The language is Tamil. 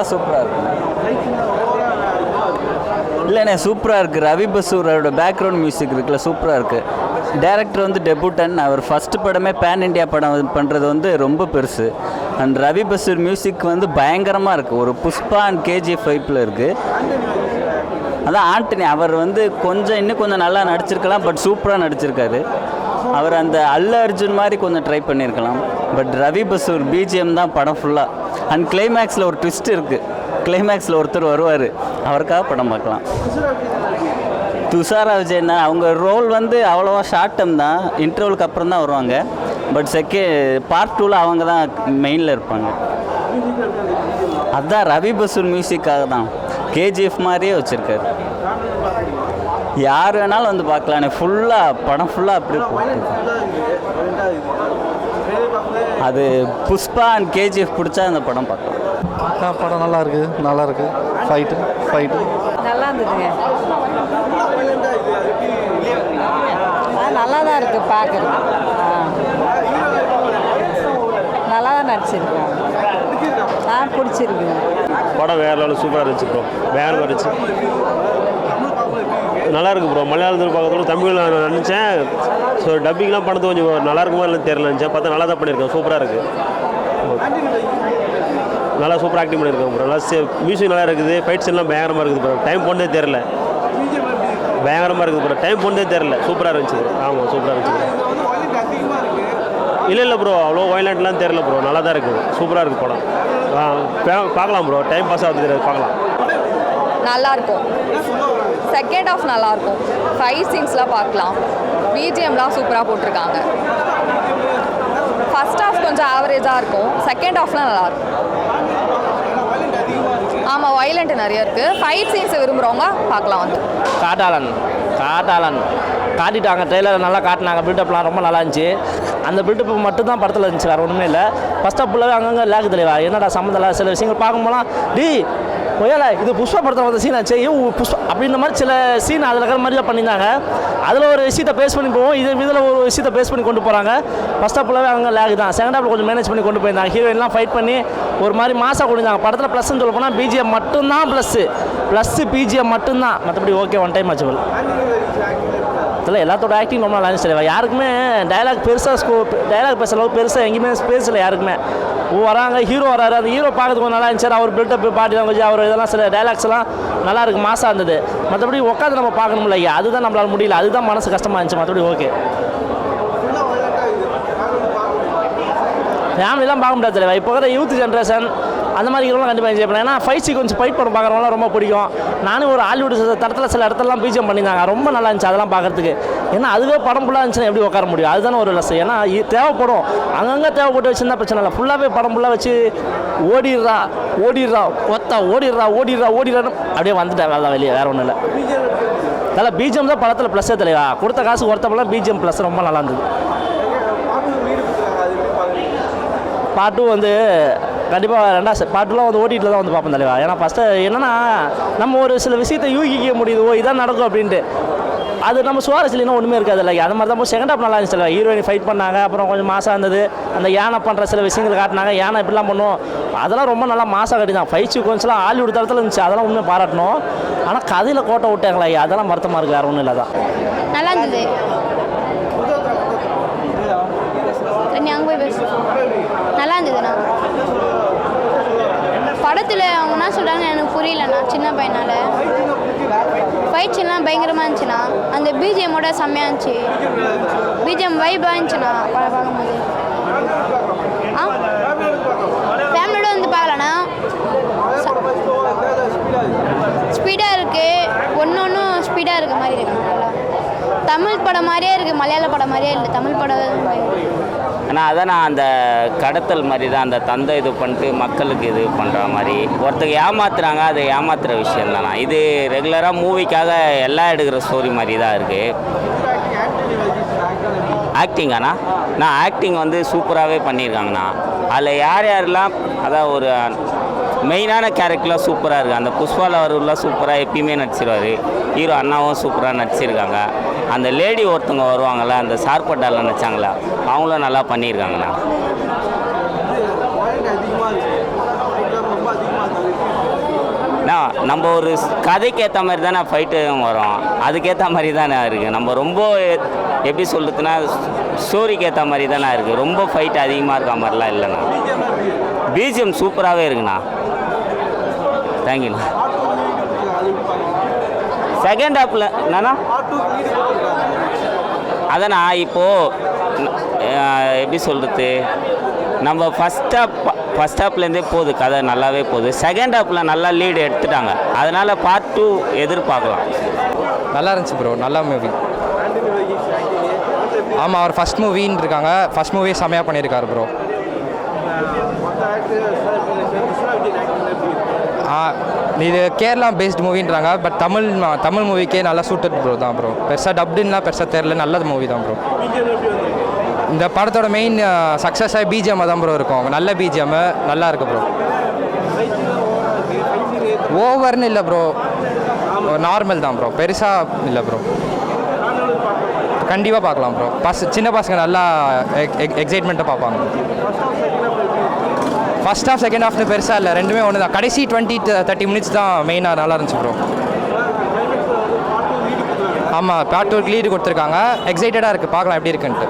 சூப்பராக இருக்கு. இல்லைண்ணே சூப்பராக இருக்குது. ரவி பசூரோட பேக்ரவுண்ட் மியூசிக் இருக்குல்ல சூப்பராக இருக்குது. டேரக்டர் வந்து டெபுட்டன். அவர் ஃபஸ்ட்டு படமே பேன் இண்டியா படம் பண்ணுறது வந்து ரொம்ப பெருசு. அண்ட் ரவி பசூர் மியூசிக் வந்து பயங்கரமாக இருக்குது. ஒரு புஷ்பா அண்ட் கேஜிஎஃப் வைப்பில் இருக்குது. அதான் ஆண்டனி அவர் வந்து இன்னும் கொஞ்சம் நல்லா நடிச்சிருக்கலாம். பட் சூப்பராக நடிச்சிருக்காரு. அவர் அந்த அல்ல அர்ஜுன் மாதிரி கொஞ்சம் ட்ரை பண்ணியிருக்கலாம். பட் ரவி பசூர் பிஜிஎம் தான் படம் ஃபுல்லாக. அண்ட் கிளைமேக்ஸில் ஒரு ட்விஸ்ட் இருக்குது. கிளைமேக்ஸில் ஒருத்தர் வருவார், அவருக்காக படம் பார்க்கலாம். துஷாரா விஜயன் தான். அவங்க ரோல் வந்து அவ்வளோவா ஷார்ட் டைம் தான், இன்டர்வலுக்கு அப்புறம் தான் வருவாங்க. பட் பார்ட் 2ல் அவங்க தான் மெயினில் இருப்பாங்க. அதுதான் ரவி பசூர் மியூசிக்காக தான் கேஜிஎஃப் மாதிரியே வச்சுருக்காரு. யார் வேணாலும் வந்து பார்க்கலானே. படம் ஃபுல்லாக அப்படி அது புஷ்பா அண்ட் கேஜிஎஃப் பிடிச்சா அந்த படம் பார்க்கலாம். படம் நல்லா இருக்குது. ஃபைட்டு நல்லா இருந்ததுங்க. நல்லா தான் இருக்குது பார்க்குறது. நல்லா தான் நடிச்சிருக்காங்க. பிடிச்சிருக்குங்க. படம் வேறு லெவலில் சூப்பராக இருந்துச்சு ப்ரோ. வேறு இருந்துச்சு, நல்லா இருக்குது ப்ரோ. மலையாளத்தில் பார்க்கறதோட தமிழில் நான் நினச்சேன். ஸோ டப்பிங்லாம் பண்ணது கொஞ்சம் நல்லா இருக்குமா இல்லைன்னு தெரியல. நினச்சேன் பார்த்தா நல்லா தான் பண்ணியிருக்கேன். சூப்பராக இருக்குது. நல்லா சூப்பராக ஆக்டிங் பண்ணியிருக்கேன் ப்ரோ. நல்லா மியூசிக் நல்லா இருக்குது. ஃபைட்ஸ் எல்லாம் பயங்கரமாக இருக்குது ப்ரோ. டைம் போனதே தெரில. பயங்கரமாக இருக்குது ப்ரோ. டைம் போனதே தெரில. சூப்பராக இருந்துச்சு. ஆமாம் சூப்பராக இருந்துச்சு. இல்லை ப்ரோ, அவ்வளோ வயலண்ட்லாம் தெரில ப்ரோ. நல்லா தான் இருக்குது. சூப்பராக இருக்குது படம். பார்க்கலாம் ப்ரோ. டைம் பாஸ் ஆகுது தெரியாது, பார்க்கலாம். நல்லாயிருக்கும். செகண்ட் ஹாஃப் நல்லாயிருக்கும். ஃபைட் சீன்ஸ்லாம் பார்க்கலாம். பிஜிஎம்லாம் சூப்பராக போட்டிருக்காங்க. ஃபஸ்ட் ஹாஃப் கொஞ்சம் ஆவரேஜாக இருக்கும். செகண்ட் ஹாஃப்லாம் நல்லாயிருக்கும். ஆமாம், வயலண்ட் நிறைய இருக்குது. ஃபைட் சீன்ஸை விரும்புகிறவங்க பார்க்கலாம் வந்து. காட்டாளன் காட்டிட்டாங்க. ட்ரெயிலர் நல்லா காட்டினாங்க. பில்டப்லாம் ரொம்ப நல்லா இருந்துச்சு. அந்த பில்டப் மட்டும் தான் படத்தில் இருந்துச்சு, வேறு ஒன்றுமே இல்லை. ஃபஸ்ட் ஹாஃப் ஃபுல்லாகவே அங்கங்கே லேக் தெளிவா. என்னடா சம்மந்தம் இல்லை சில விஷயங்கள் பார்க்கும்போலாம் ஒய்யால இது புஷ்பா படத்தில் வந்த சீன் ஆச்சு. புஷ்பா அப்படின்ற மாதிரி சில சீன் அதில் இருக்கிற மாதிரி தான் பண்ணியிருந்தாங்க. அதில் ஒரு விஷயத்தை பேஸ் பண்ணி போவோம். இதில் ஒரு விஷயத்தை பேஸ் பண்ணி கொண்டு போகிறாங்க. ஃபஸ்ட் ஹாஃப் ஃபுல்லாகவே அங்கே லேக் தான். செகண்ட் ஹாஃபில் கொஞ்சம் மேனேஜ் பண்ணி கொண்டு போயிருந்தாங்க. ஹீரோயின்லாம் ஃபைட் பண்ணி ஒரு மாதிரி மாசாக கொடுத்தாங்க. படத்தில் ப்ளஸ்ன்னு சொல்ல போனால் பிஜிஎம் மட்டும்தான் ப்ளஸ்ஸு பிஜிஎம் மட்டும்தான். மற்றபடி ஓகே, ஒன் டைம் ஆச்சுவல். இதில் எல்லாத்தோட ஆக்டிங் ரொம்ப நல்லா இருந்துச்சு. யாருக்குமே டைலாக் பேசுகிற அளவுக்கு பெருசாக எங்கேயுமே ஸ்பேஸ் இல்லை யாருக்குமே. வராங்க, ஹீரோ வராரு. அந்த ஹீரோ பார்க்கறதுக்கு கொஞ்சம் நல்லா இருந்துச்சு. அவர் பில்டப் பாடி லாங்குவேஜ் அவர் இதெல்லாம் சில டைலாக்ஸ் எல்லாம் நல்லா இருக்குது, மாசாக இருந்தது. மற்றபடி உட்காந்து நம்ம பார்க்கணும்ல, அதுதான் நம்மளால் முடியல. அதுதான் மனசு கஷ்டமாக இருந்துச்சு. மற்றபடி ஓகே. ஃபேமிலிலாம் பார்க்க முடியாது தலைவா. இப்போ இருக்கிற யூத் ஜென்ரேஷன் அந்த மாதிரி இதெல்லாம் கண்டிப்பாக என்ஜாய் பண்ணேன். ஏன்னா ஃபைட் சீக்வன்ஸ் ஃபைட் படம் பார்க்குறவங்களாம் ரொம்ப பிடிக்கும். நானும் ஒரு ஹாலிவுட் தரத்தில் சில இடத்துலலாம் பிஜிஎம் பண்ணியிருந்தாங்க. ரொம்ப நல்லா இருந்துச்சு அதெல்லாம் பார்க்குறதுக்கு. ஏன்னா அதுவே படம் ஃபுல்லாக இருந்துச்சுன்னா எப்படி உட்கார முடியும்? அதுதானே ஒரு லெஸ். ஏன்னா தேவைப்படும், அங்கங்கே தேவைப்பட்டு வச்சுருந்தா பிரச்சனை இல்லை. ஃபுல்லாகவே படம் ஃபுல்லாக வச்சு ஓடிடுறான்னு அப்படியே வந்துட்டேன். அதான் வெளியே வேறு ஒன்றும் இல்லை. நல்லா பிஜிஎம் தான் படத்தில் ப்ளஸ்ஸே தலைவா. கொடுத்த காசு ஒருத்தப்பெல்லாம் பிஜிஎம் ப்ளஸ் ரொம்ப நல்லா இருந்தது. பார்ட் 2 வந்து கண்டிப்பாக ரெண்டாவது பாட்டுலாம் வந்து ஓடிட்டில் தான் வந்து பார்ப்போம் தலைவா. ஏன்னா ஃபஸ்ட்டு என்னென்னா நம்ம ஒரு சில விஷயத்தை யூகிக்க முடியுது, இதான் நடக்கும் அப்படின்ட்டு. அது நம்ம சுவாரஸ்யம் ஒன்றுமே இருக்காது இல்லை. அது மாதிரி தான் செகண்ட் ஹாஃப் நல்லா இருந்துச்சு தலைவா. ஹீரோயின் ஃபைட் பண்ணாங்க, அப்புறம் கொஞ்சம் மாசாக இருந்தது. அந்த யானை பண்ணுற சில விஷயங்கள் காட்டினாங்க. யானை இப்படிலாம் பண்ணும், அதெல்லாம் ரொம்ப நல்லா மாசாக கட்டி தான். ஃபைட் சீக்வன்ஸ்லாம் ஹாலிவுட் தரத்தில் இருந்துச்சு. அதெல்லாம் உண்மையை பாராட்டணும். ஆனால் கதையில் கோட்டை விட்டாங்களா, அதெல்லாம் வருத்தமாக இருக்குது. வேறு ஒன்றும் இல்லை தான். நல்லா இருந்தது. அங்கே போய் பேசு. நல்லா இருந்ததுண்ணா. படத்தில் அவங்க என்ன சொல்கிறாங்க எனக்கு புரியலண்ணா. சின்ன பையனால் ஃபைட்ஸ் எல்லாம் பயங்கரமாக இருந்துச்சுண்ணா. அந்த பிஜிஎம்மோட செம்மையாக இருந்துச்சு. பிஜிஎம் வைபாக இருந்துச்சுண்ணா பார்க்கும்போது. ஃபேமிலியோட வந்து பார்க்கலண்ணா. ஸ்பீடாக இருக்குது. ஒன்று ஸ்பீடாக இருக்க மாதிரி இருக்குண்ணா. நல்லா தமிழ் படம் மாதிரியே இருக்குது, மலையாள படம் மாதிரியே இல்லை. தமிழ் படம் ஆனால் அதான் நான் அந்த கடத்தல் மாதிரி தான். அந்த தந்தை இது பண்ணிட்டு மக்களுக்கு இது பண்ணுற மாதிரி ஒருத்தருக்கு ஏமாத்துறாங்க. அது ஏமாத்துகிற விஷயம் தானா. இது ரெகுலராக மூவிக்காக எல்லாம் எடுக்கிற ஸ்டோரி மாதிரி தான் இருக்குது. ஆக்டிங்காண்ணா நான் ஆக்டிங் வந்து சூப்பராகவே பண்ணியிருக்காங்கண்ணா. அதில் யாரெல்லாம் அதான் ஒரு மெயினான கேரக்டர்லாம் சூப்பராக இருக்குது. அந்த புஷ்பாவில் அவர்லாம் சூப்பராக எப்பயுமே நடிச்சிருவார். ஹீரோ அண்ணாவும் சூப்பராக நடிச்சிருக்காங்க. அந்த லேடி ஒருத்தவங்க வருவாங்கள்ல, அந்த சார்பட்டாலாம் நடிச்சாங்களா, அவங்களும் நல்லா பண்ணியிருக்காங்கண்ணா. நம்ம ஒரு கதைக்கு ஏற்ற மாதிரி தானே ஃபைட்டு வரும், அதுக்கேற்ற மாதிரி தானே இருக்குது. நம்ம ரொம்ப எப்படி சொல்கிறதுனா ஸ்டோரிக்கு ஏற்ற மாதிரி தானே இருக்குது, ரொம்ப ஃபைட் அதிகமாக இருக்க மாதிரிலாம் இல்லைண்ணா. பிஜிஎம் சூப்பராகவே இருக்குண்ணா. தேங்க்யூண்ணா. செகண்ட் ஹாப்பில் என்னண்ணா அதண்ணா இப்போது எப்படி சொல்கிறது, நம்ம ஃபஸ்ட் ஹாப்லேருந்தே போகுது கதை நல்லாவே போகுது. செகண்ட் ஹாப்பில் நல்லா லீடு எடுத்துட்டாங்க, அதனால் பார்ட் 2 எதிர்பார்க்கலாம். நல்லா இருந்துச்சு ப்ரோ, நல்ல மூவி. ஆமாம், அவர் ஃபஸ்ட் மூவின்னு இருக்காங்க, ஃபஸ்ட் மூவி செமையாக பண்ணியிருக்காரு ப்ரோ. இது கேரளா பேஸ்ட் மூவின்றாங்க, பட் தமிழ் மூவிக்கே நல்லா சூட்டட் ப்ரோ தான் ப்ரோ. பெருசாக டப்டுன்னா பெருசாக தெரில, நல்ல மூவி தான் ப்ரோ. இந்த படத்தோட மெயின் சக்ஸஸாக பிஜிஎம் தான் ப்ரோ இருக்கும், நல்ல பிஜிஎம் நல்லா இருக்குது ப்ரோ. ஓவர்னு இல்லை ப்ரோ, நார்மல் தான் ப்ரோ, பெருசாக இல்லை ப்ரோ. கண்டிப்பாக பார்க்கலாம் ப்ரோ. சின்ன பசங்க நல்லா எக்ஸைட்மெண்ட்டாக பார்ப்பாங்க. ஃபஸ்ட் ஹாஃப் செகண்ட் ஹாஃப்னு பெருசாக இல்லை, ரெண்டுமே ஒன்று தான். கடைசி 20-30 மினிட்ஸ் தான் மெயினாக நல்லா இருந்துச்சு ப்ரோ. ஆமாம், பார்ட் 2 லீடு கொடுத்துருக்காங்க, எக்ஸைட்டடாக இருக்குது, பார்க்கலாம் எப்படி இருக்குன்ட்டு.